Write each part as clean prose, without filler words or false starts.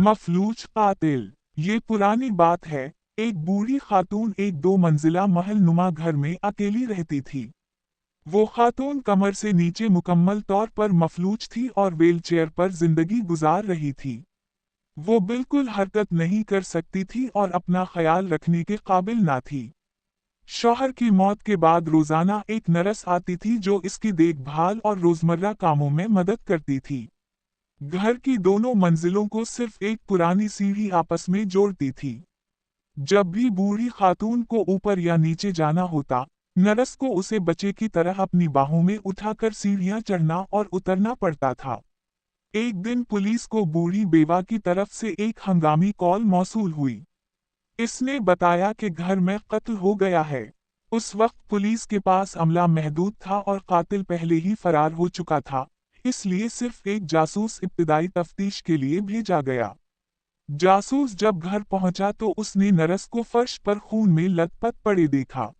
मफलूज कातिल। ये पुरानी बात है। एक बूढ़ी खातून एक 2 मंजिला महल नुमा घर में अकेली रहती थी। वो खातून कमर से नीचे मुकम्मल तौर पर मफलूज थी और व्हीलचेयर पर जिंदगी गुजार रही थी। वो बिल्कुल हरकत नहीं कर सकती थी और अपना ख्याल रखने के काबिल ना थी। शौहर की मौत के बाद रोजाना एक नर्स आती थी जो इसकी देखभाल और रोजमर्रा कामों में मदद करती थी। घर की 2 मंजिलों को सिर्फ एक पुरानी सीढ़ी आपस में जोड़ती थी। जब भी बूढ़ी खातून को ऊपर या नीचे जाना होता, नर्स को उसे बच्चे की तरह अपनी बाहों में उठाकर सीढ़ियां चढ़ना और उतरना पड़ता था। एक दिन पुलिस को बूढ़ी बेवा की तरफ से एक हंगामी कॉल मौसूल हुई। इसने बताया कि घर में कत्ल हो गया है। उस वक्त पुलिस के पास अमला महदूद था और कातिल पहले ही फरार हो चुका था, इसलिए सिर्फ एक जासूस इब्तिदाई तफ्तीश के लिए भेजा गया। जासूस जब घर पहुंचा तो उसने नर्स को फर्श पर खून में लथपथ पड़े देखा।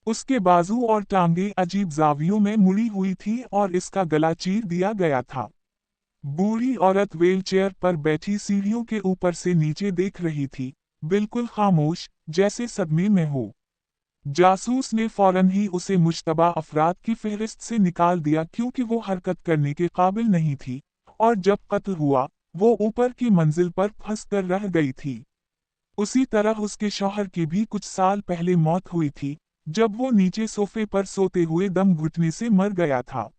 उसके बाजू और टांगे अजीब जावियों में मुड़ी हुई थी और इसका गला चीर दिया गया था। बूढ़ी औरत व्हीलचेयर पर बैठी सीढ़ियों के ऊपर से नीचे देख रही थी, बिल्कुल खामोश, जैसे सदमे में हो। जासूस ने फौरन ही उसे मुश्तबा अफराद की फहरिस्त से निकाल दिया क्योंकि वो हरकत करने के काबिल नहीं थी, और जब कत्ल हुआ वो ऊपर की मंजिल पर फंस कर रह गई थी। उसी तरह उसके शौहर की भी कुछ साल पहले मौत हुई थी, जब वो नीचे सोफे पर सोते हुए दम घुटने से मर गया था।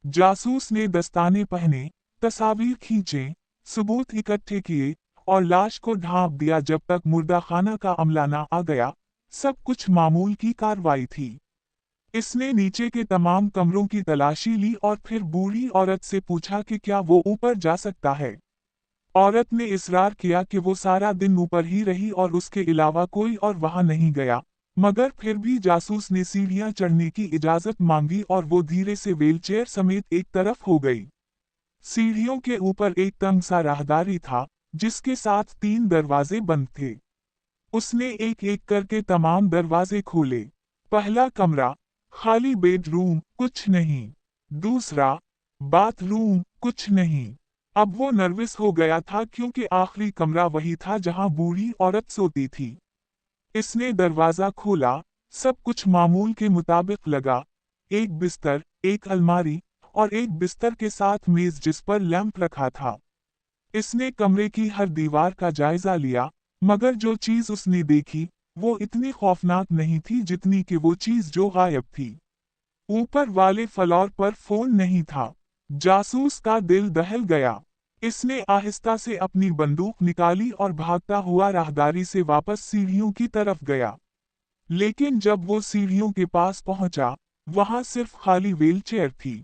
जासूस ने दस्ताने पहने, तस्वीर खींचे, सबूत इकट्ठे किए और लाश को ढांप दिया जब तक मुर्दा खाना का अमला ना आ गया। सब कुछ मामूल की कार्रवाई थी। इसने नीचे के तमाम कमरों की तलाशी ली और फिर बूढ़ी औरत से पूछा कि क्या वो ऊपर जा सकता है। औरत ने इसरार किया कि वो सारा दिन ऊपर ही रही और उसके अलावा कोई और वहां नहीं गया, मगर फिर भी जासूस ने सीढ़ियां चढ़ने की इजाजत मांगी और वो धीरे से व्हीलचेयर समेत एक तरफ हो गई। सीढ़ियों के ऊपर एक तंग सा राहदारी था, जिसके साथ 3 दरवाजे बंद थे। उसने एक एक करके तमाम दरवाजे खोले। पहला कमरा, खाली बेडरूम, कुछ नहीं। दूसरा, बाथरूम, कुछ नहीं। अब वो नर्वस हो गया था क्योंकि आखिरी कमरा वही था जहां बूढ़ी औरत सोती थी। इसने दरवाजा खोला, सब कुछ मामूल के मुताबिक लगा। एक बिस्तर, एक अलमारी और एक बिस्तर के साथ मेज जिस पर लैंप रखा था। इसने कमरे की हर दीवार का जायजा लिया, मगर जो चीज उसने देखी वो इतनी खौफनाक नहीं थी जितनी कि वो चीज जो गायब थी। ऊपर वाले फ्लोर पर फोन नहीं था। जासूस का दिल दहल गया। इसने आहिस्ता से अपनी बंदूक निकाली और भागता हुआ राहदारी से वापस सीढ़ियों की तरफ गया। लेकिन जब वो सीढ़ियों के पास पहुंचा, वहां सिर्फ खाली व्हीलचेयर थी।